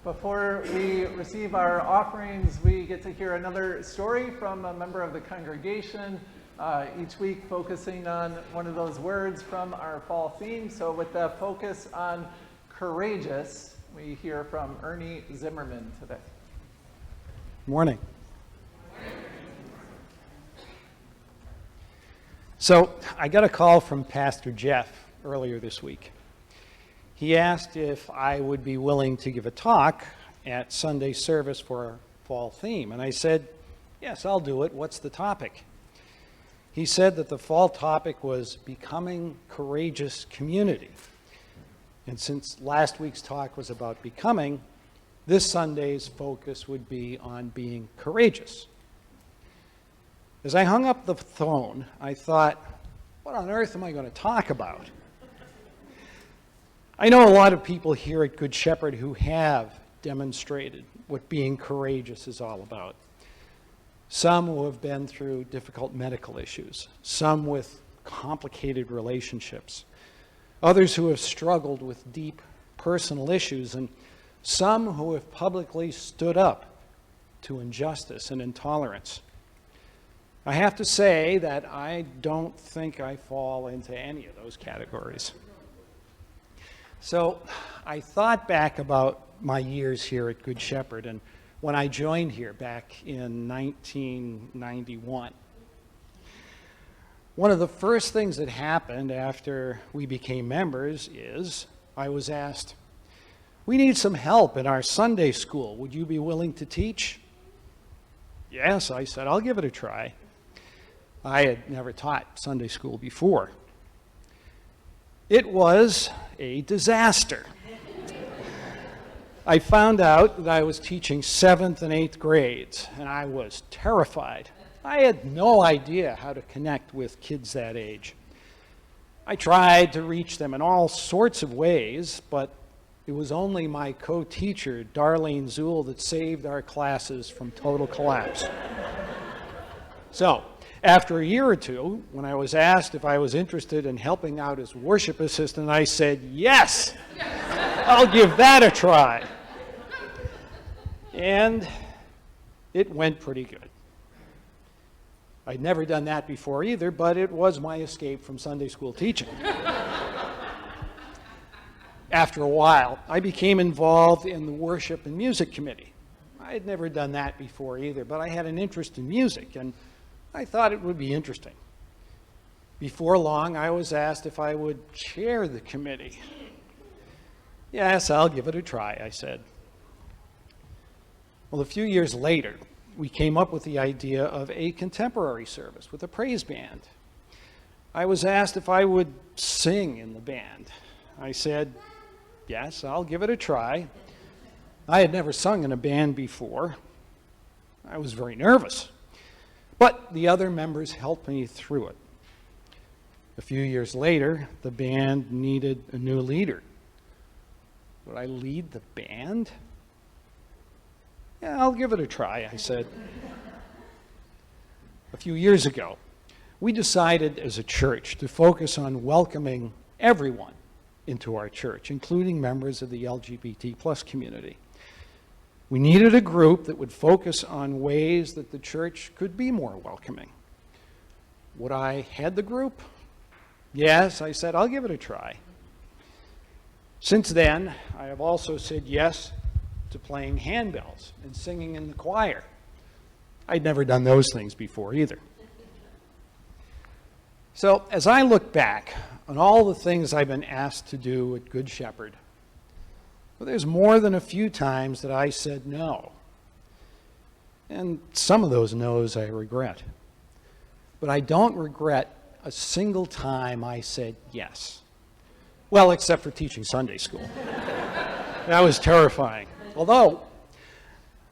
Before we receive our offerings, we get to hear another story from a member of the congregation, each week focusing on one of those words from our fall theme. So with the focus on courageous, we hear from Ernie Zimmermann today. Morning. So I got a call from Pastor Jeff earlier this week. He asked if I would be willing to give a talk at Sunday service for our fall theme. And I said, yes, I'll do it. What's the topic? He said that the fall topic was becoming courageous community. And since last week's talk was about becoming, this Sunday's focus would be on being courageous. As I hung up the phone, I thought, what on earth am I going to talk about? I know a lot of people here at Good Shepherd who have demonstrated what being courageous is all about. Some who have been through difficult medical issues, some with complicated relationships, others who have struggled with deep personal issues, and some who have publicly stood up to injustice and intolerance. I have to say that I don't think I fall into any of those categories. So I thought back about my years here at Good Shepherd and when I joined here back in 1991. One of the first things that happened after we became members is I was asked, we need some help in our Sunday school. Would you be willing to teach? Yes, I said, I'll give it a try. I had never taught Sunday school before. It was a disaster. I found out that I was teaching 7th and 8th grades, and I was terrified. I had no idea how to connect with kids that age. I tried to reach them in all sorts of ways, but it was only my co-teacher, Darlene Zuhl, that saved our classes from total collapse. So, after a year or two, when I was asked if I was interested in helping out as worship assistant, I said, yes, I'll give that a try. And it went pretty good. I'd never done that before either, but it was my escape from Sunday school teaching. After a while, I became involved in the worship and music committee. I had never done that before either, but I had an interest in music, and I thought it would be interesting. Before long, I was asked if I would chair the committee. Yes, I'll give it a try, I said. Well, a few years later, we came up with the idea of a contemporary service with a praise band. I was asked if I would sing in the band. I said, yes, I'll give it a try. I had never sung in a band before. I was very nervous. But the other members helped me through it. A few years later, the band needed a new leader. Would I lead the band? Yeah, I'll give it a try, I said. A few years ago, we decided as a church to focus on welcoming everyone into our church, including members of the LGBT+ community. We needed a group that would focus on ways that the church could be more welcoming. Would I head the group? Yes, I said, I'll give it a try. Since then, I have also said yes to playing handbells and singing in the choir. I'd never done those things before either. So as I look back on all the things I've been asked to do at Good Shepherd, well, there's more than a few times that I said no. And some of those no's I regret. But I don't regret a single time I said yes. Well, except for teaching Sunday school. That was terrifying. Although,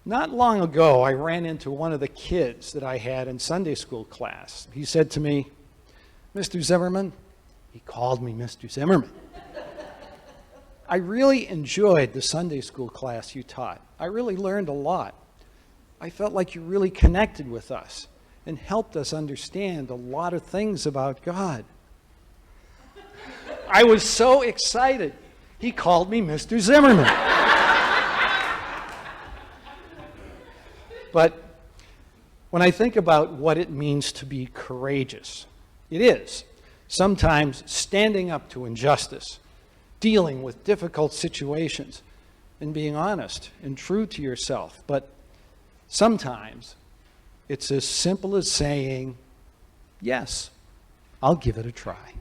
not long ago, I ran into one of the kids that I had in Sunday school class. He said to me, Mr. Zimmerman, he called me Mr. Zimmerman. I really enjoyed the Sunday school class you taught. I really learned a lot. I felt like you really connected with us and helped us understand a lot of things about God. I was so excited. He called me Mr. Zimmerman. But when I think about what it means to be courageous, it is sometimes standing up to injustice, dealing with difficult situations, and being honest and true to yourself. But sometimes it's as simple as saying, yes, I'll give it a try.